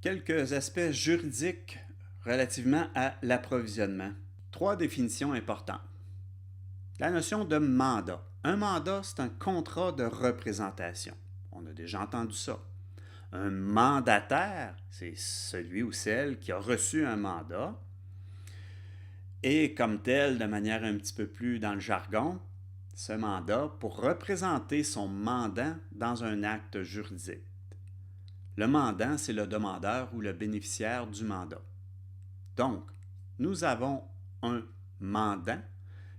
Quelques aspects juridiques relativement à l'approvisionnement. 3 définitions importantes. La notion de mandat. Un mandat, c'est un contrat de représentation. On a déjà entendu ça. Un mandataire, c'est celui ou celle qui a reçu un mandat. Et comme tel, de manière un petit peu plus dans le jargon, ce mandat pour représenter son mandant dans un acte juridique. Le mandant, c'est le demandeur ou le bénéficiaire du mandat. Donc, nous avons un mandant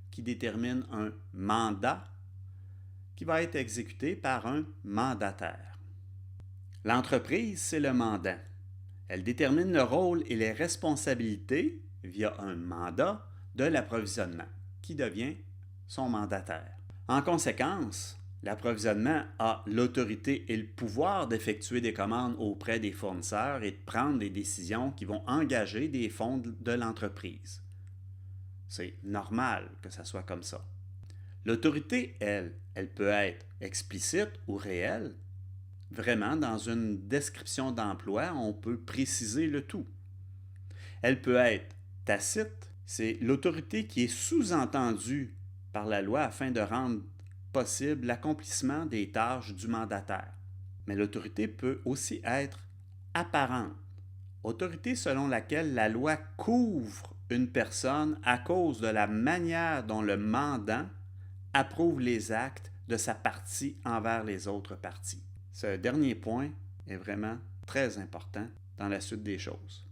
qui détermine un mandat qui va être exécuté par un mandataire. L'entreprise, c'est le mandant. Elle détermine le rôle et les responsabilités, via un mandat, de l'approvisionnement, qui devient son mandataire. En conséquence, l'approvisionnement a l'autorité et le pouvoir d'effectuer des commandes auprès des fournisseurs et de prendre des décisions qui vont engager des fonds de l'entreprise. C'est normal que ça soit comme ça. L'autorité, elle peut être explicite ou réelle. Vraiment, dans une description d'emploi, on peut préciser le tout. Elle peut être tacite. C'est l'autorité qui est sous-entendue par la loi afin de rendre possible l'accomplissement des tâches du mandataire. Mais l'autorité peut aussi être apparente. Autorité selon laquelle la loi couvre une personne à cause de la manière dont le mandant approuve les actes de sa partie envers les autres parties. Ce dernier point est vraiment très important dans la suite des choses.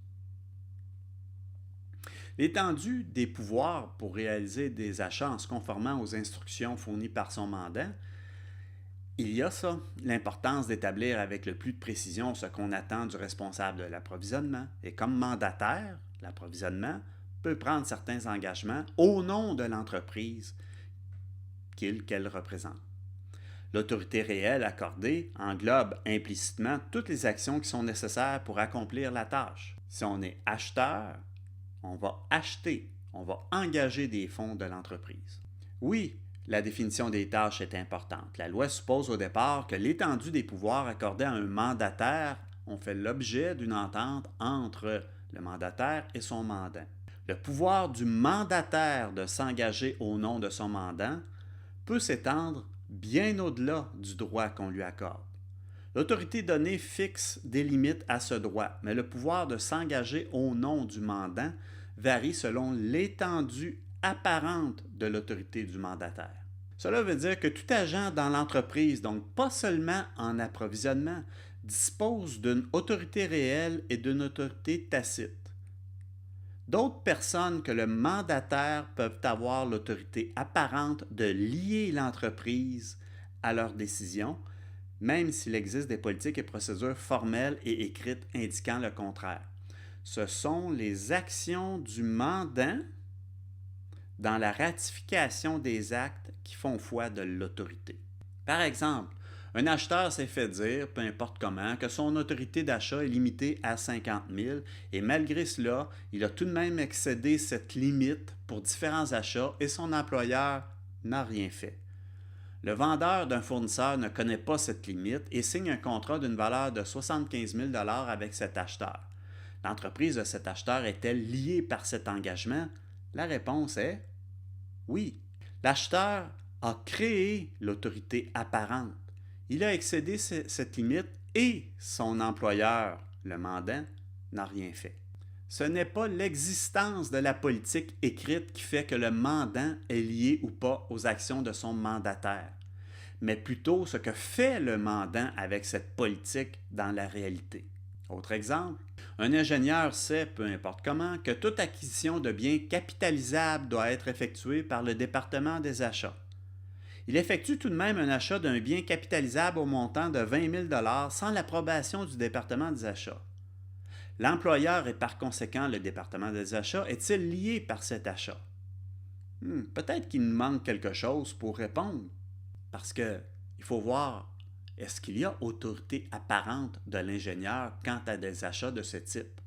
L'étendue des pouvoirs pour réaliser des achats en se conformant aux instructions fournies par son mandant, il y a ça, l'importance d'établir avec le plus de précision ce qu'on attend du responsable de l'approvisionnement. Et comme mandataire, l'approvisionnement peut prendre certains engagements au nom de l'entreprise qu'elle représente. L'autorité réelle accordée englobe implicitement toutes les actions qui sont nécessaires pour accomplir la tâche. Si on est acheteur, on va acheter, on va engager des fonds de l'entreprise. Oui, la définition des tâches est importante. La loi suppose au départ que l'étendue des pouvoirs accordés à un mandataire ont fait l'objet d'une entente entre le mandataire et son mandant. Le pouvoir du mandataire de s'engager au nom de son mandant peut s'étendre bien au-delà du droit qu'on lui accorde. L'autorité donnée fixe des limites à ce droit, mais le pouvoir de s'engager au nom du mandant varie selon l'étendue apparente de l'autorité du mandataire. Cela veut dire que tout agent dans l'entreprise, donc pas seulement en approvisionnement, dispose d'une autorité réelle et d'une autorité tacite. D'autres personnes que le mandataire peuvent avoir l'autorité apparente de lier l'entreprise à leurs décisions, même s'il existe des politiques et procédures formelles et écrites indiquant le contraire. Ce sont les actions du mandant dans la ratification des actes qui font foi de l'autorité. Par exemple, un acheteur s'est fait dire, peu importe comment, que son autorité d'achat est limitée à 50 000 et malgré cela, il a tout de même excédé cette limite pour différents achats et son employeur n'a rien fait. Le vendeur d'un fournisseur ne connaît pas cette limite et signe un contrat d'une valeur de 75 000 $ avec cet acheteur. L'entreprise de cet acheteur est-elle liée par cet engagement? La réponse est oui. L'acheteur a créé l'autorité apparente. Il a excédé cette limite et son employeur, le mandant, n'a rien fait. Ce n'est pas l'existence de la politique écrite qui fait que le mandant est lié ou pas aux actions de son mandataire, mais plutôt ce que fait le mandant avec cette politique dans la réalité. Autre exemple, un ingénieur sait, peu importe comment, que toute acquisition de biens capitalisables doit être effectuée par le département des achats. Il effectue tout de même un achat d'un bien capitalisable au montant de 20 000 $ sans l'approbation du département des achats. L'employeur et par conséquent le département des achats est-il lié par cet achat? Peut-être qu'il nous manque quelque chose pour répondre, parce qu'il faut voir, est-ce qu'il y a autorité apparente de l'ingénieur quant à des achats de ce type?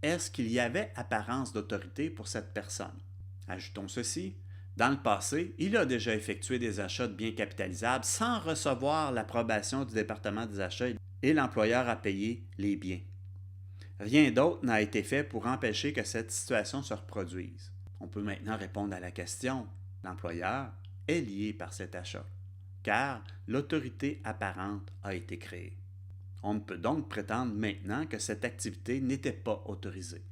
Est-ce qu'il y avait apparence d'autorité pour cette personne? Ajoutons ceci. Dans le passé, il a déjà effectué des achats de biens capitalisables sans recevoir l'approbation du département des achats et l'employeur a payé les biens. Rien d'autre n'a été fait pour empêcher que cette situation se reproduise. On peut maintenant répondre à la question. L'employeur est lié par cet achat, car l'autorité apparente a été créée. On ne peut donc prétendre maintenant que cette activité n'était pas autorisée.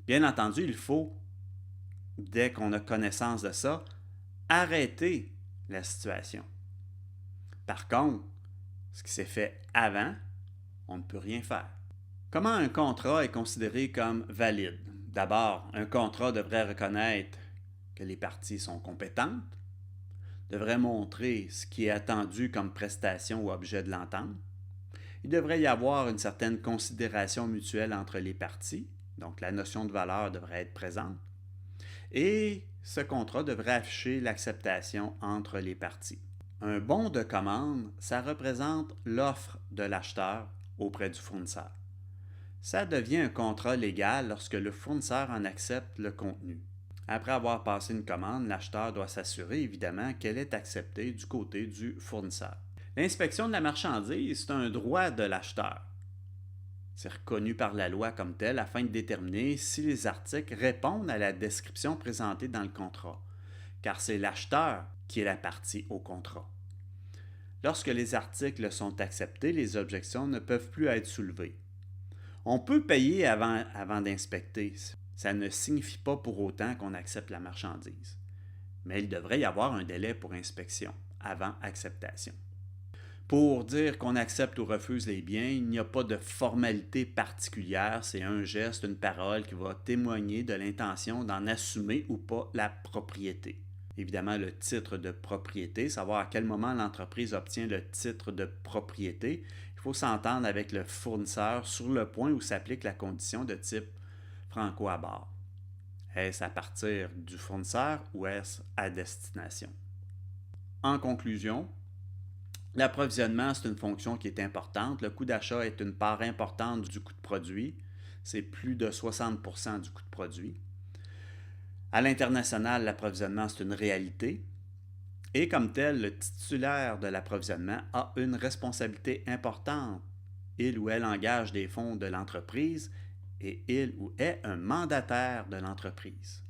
Bien entendu, il faut, dès qu'on a connaissance de ça, arrêter la situation. Par contre, ce qui s'est fait avant, on ne peut rien faire. Comment un contrat est considéré comme valide? D'abord, un contrat devrait reconnaître que les parties sont compétentes, devrait montrer ce qui est attendu comme prestation ou objet de l'entente. Il devrait y avoir une certaine considération mutuelle entre les parties, donc la notion de valeur devrait être présente. Et ce contrat devrait afficher l'acceptation entre les parties. Un bon de commande, ça représente l'offre de l'acheteur auprès du fournisseur. Ça devient un contrat légal lorsque le fournisseur en accepte le contenu. Après avoir passé une commande, l'acheteur doit s'assurer évidemment qu'elle est acceptée du côté du fournisseur. L'inspection de la marchandise, c'est un droit de l'acheteur. C'est reconnu par la loi comme tel afin de déterminer si les articles répondent à la description présentée dans le contrat, car c'est l'acheteur qui est la partie au contrat. Lorsque les articles sont acceptés, les objections ne peuvent plus être soulevées. On peut payer avant d'inspecter. Ça ne signifie pas pour autant qu'on accepte la marchandise. Mais il devrait y avoir un délai pour inspection, avant acceptation. Pour dire qu'on accepte ou refuse les biens, il n'y a pas de formalité particulière, c'est un geste, une parole qui va témoigner de l'intention d'en assumer ou pas la propriété. Évidemment, le titre de propriété, savoir à quel moment l'entreprise obtient le titre de propriété. Il faut s'entendre avec le fournisseur sur le point où s'applique la condition de type franco-abord. Est-ce à partir du fournisseur ou est-ce à destination? En conclusion, l'approvisionnement, c'est une fonction qui est importante. Le coût d'achat est une part importante du coût de produit. C'est plus de 60% du coût de produit. À l'international, l'approvisionnement, c'est une réalité. Et comme tel, le titulaire de l'approvisionnement a une responsabilité importante. Il ou elle engage des fonds de l'entreprise et il ou est un mandataire de l'entreprise.